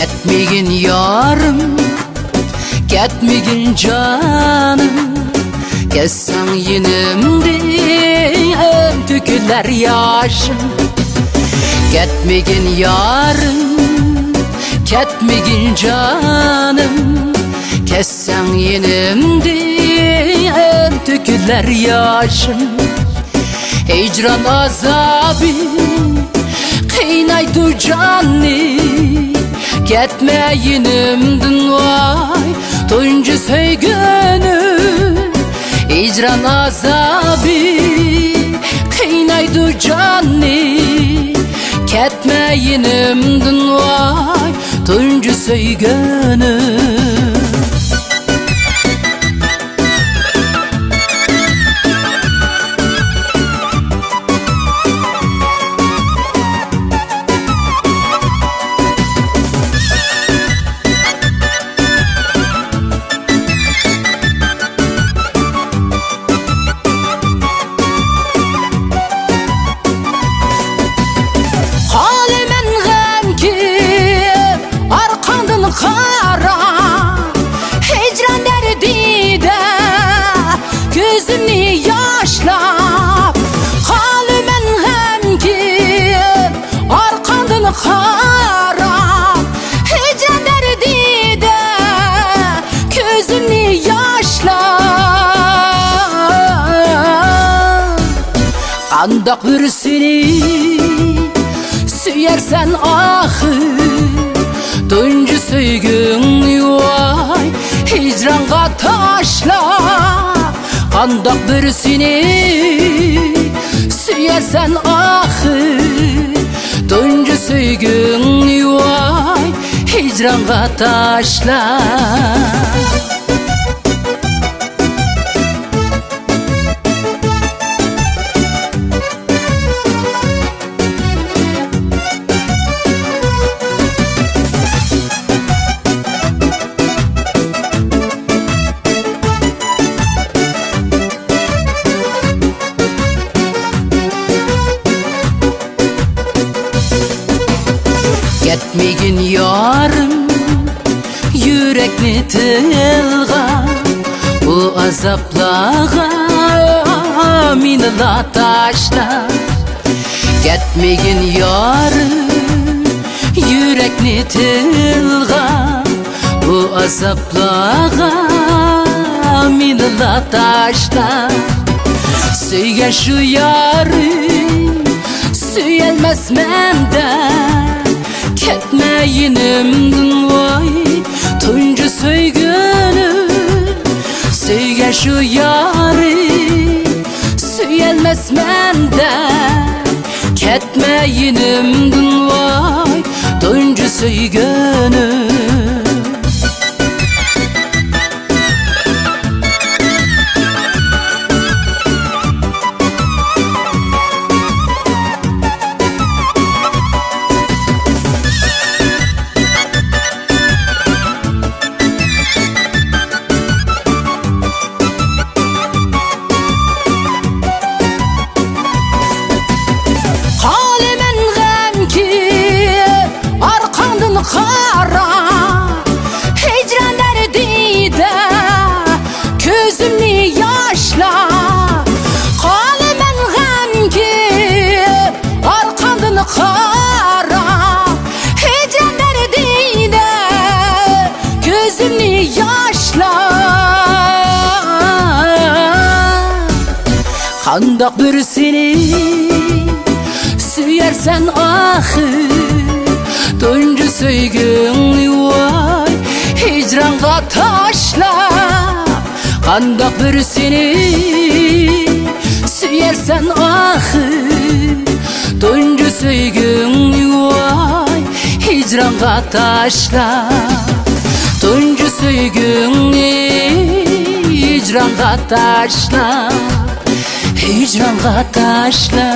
Ketmegin yarım, ketmegin canım. Kessem yenimden töküler yaşım. Ketmegin yarım, ketmegin canım. Kessem yenimden töküler yaşım. Hicran azabı kıynaydı canni. Ketme yenimden vay tuncu söygünü. Hicran azabı kıynaydı canni. Ketme yenimden vay tuncu söygünü. Kara hicran derdide gözümü yaşlap. Halümen hem ki arkandan kara hicran derdide gözümü yaşlap. Kandak hürsünü süyersen ahı. Tuncu söygün vay hicranға taşla. Kandak birisini süyersen ahı. Tuncu söygün vay hicranға taşla. Ketmegin yarım, yürekni tılğa. Bu azaplağa meni da taşla. Ketmegin yarım, yürekni tılğa. Bu azaplağa meni da taşla. Söygen şu yarım, söyelmez menden. Ketme yenimden vay tuncu söygünü. Söygen şu yarı söyelmez menden. Ketme yenimden vay tuncu söygünü. Kara hicran derdide gözümü yaşla. Kalemen gem ki arkandan kara hicran derdide gözümü yaşla. Kandak birisini süyersen ahı. Tuncu söygün vay hicranға taşla. Kandak birisini süyersen ahı. Tuncu söygün vay hicranға taşla. Tuncu söygün hicranға taşla. Hicranға taşla.